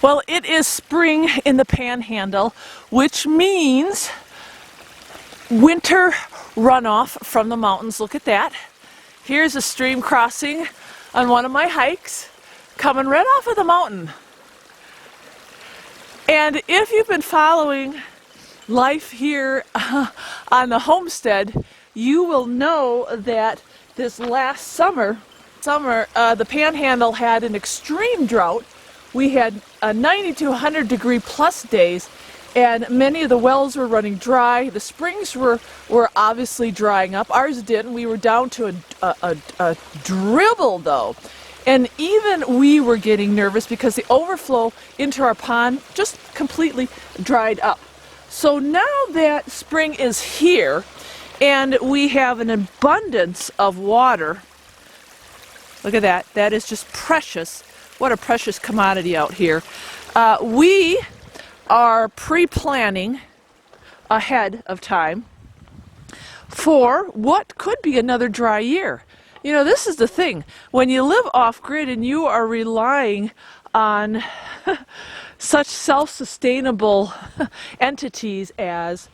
Well, it is spring in the Panhandle, which means winter runoff from the mountains. Look at that. Here's a stream crossing on one of my hikes, coming right off of the mountain. And if you've been following life here on the homestead, you will know that this last summer, the Panhandle had an extreme drought. We had 90 to 100 degree plus days, and many of the wells were running dry. The springs were obviously drying up. Ours didn't. We were down to a dribble though. And even we were getting nervous because the overflow into our pond just completely dried up. So now that spring is here and we have an abundance of water, look at that. That is just precious. What a precious commodity out here. We are pre-planning ahead of time for what could be another dry year. You know, this is the thing. When you live off-grid and you are relying on such self-sustainable entities as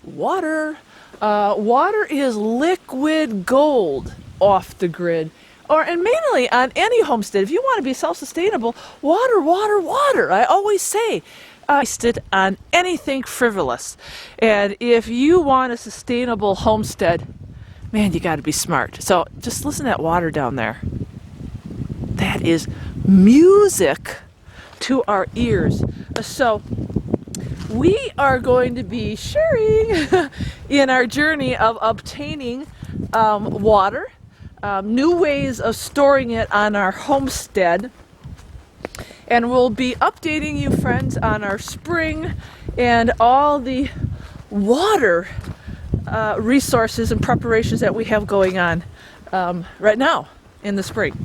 water, water is liquid gold off the grid. And mainly on any homestead, if you want to be self-sustainable, water, water, water. I always say, waste it on anything frivolous. And if you want a sustainable homestead, man, you got to be smart. So just listen to that water down there. That is music to our ears. So we are going to be sharing in our journey of obtaining water. New ways of storing it on our homestead, and we'll be updating you friends on our spring and all the water resources and preparations that we have going on right now in the spring.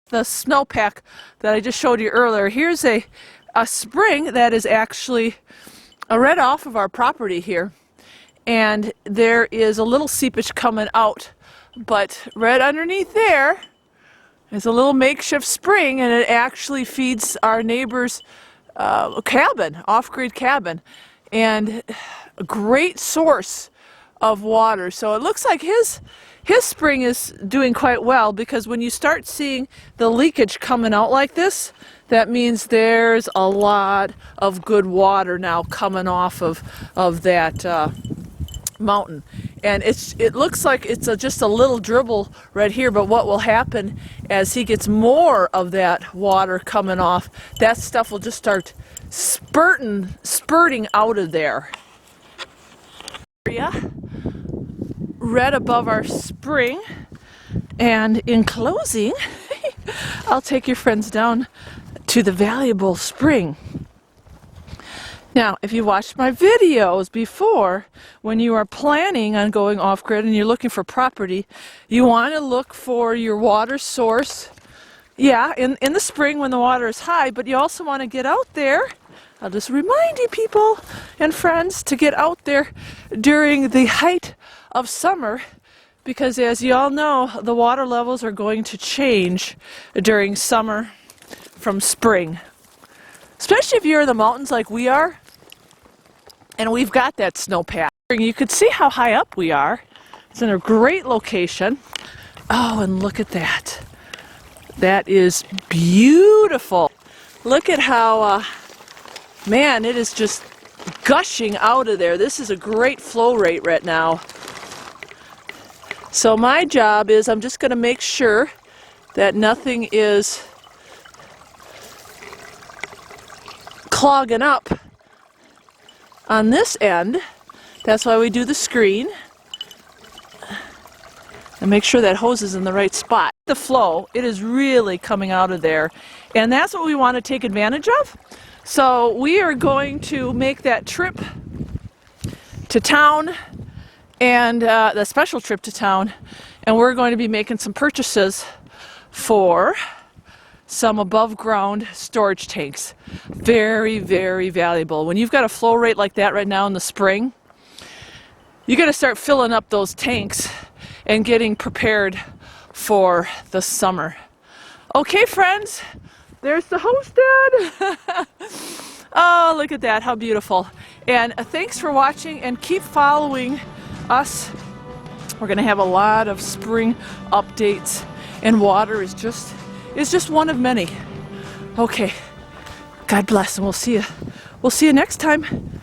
The snowpack that I just showed you earlier, here's a spring that is actually right off of our property here, and there is a little seepage coming out. But right underneath there is a little makeshift spring, and it actually feeds our neighbor's cabin, off-grid cabin, and a great source of water. So it looks like his spring is doing quite well, because when you start seeing the leakage coming out like this, that means there's a lot of good water now coming off of that mountain. And it looks like it's just a little dribble right here, but what will happen as he gets more of that water coming off, that stuff will just start spurting out of there. Right above our spring, and in closing, I'll take your friends down to the valuable spring. Now, if you watched my videos before, when you are planning on going off-grid and you're looking for property, you want to look for your water source, in the spring when the water is high, but you also want to get out there. I'll just remind you people and friends to get out there during the height of summer, because as you all know, the water levels are going to change during summer from spring. Especially if you're in the mountains like we are, and we've got that snowpack. You can see how high up we are. It's in a great location. Oh, and look at that. That is beautiful. Look at how, man, it is just gushing out of there. This is a great flow rate right now. So my job is I'm just going to make sure that nothing is clogging up on this end. That's why we do the screen, and make sure that hose is in the right spot. The flow, it is really coming out of there, and that's what we want to take advantage of. So we are going to make that trip to town, and the special trip to town, and we're going to be making some purchases for some above ground storage tanks. Very, very valuable. When you've got a flow rate like that right now in the spring, you got to start filling up those tanks and getting prepared for the summer. Okay, friends, There's the homestead. Oh, look at that, how beautiful. And thanks for watching, and keep following us. We're gonna have a lot of spring updates, and water is just one of many. Okay, God bless, and we'll see you next time.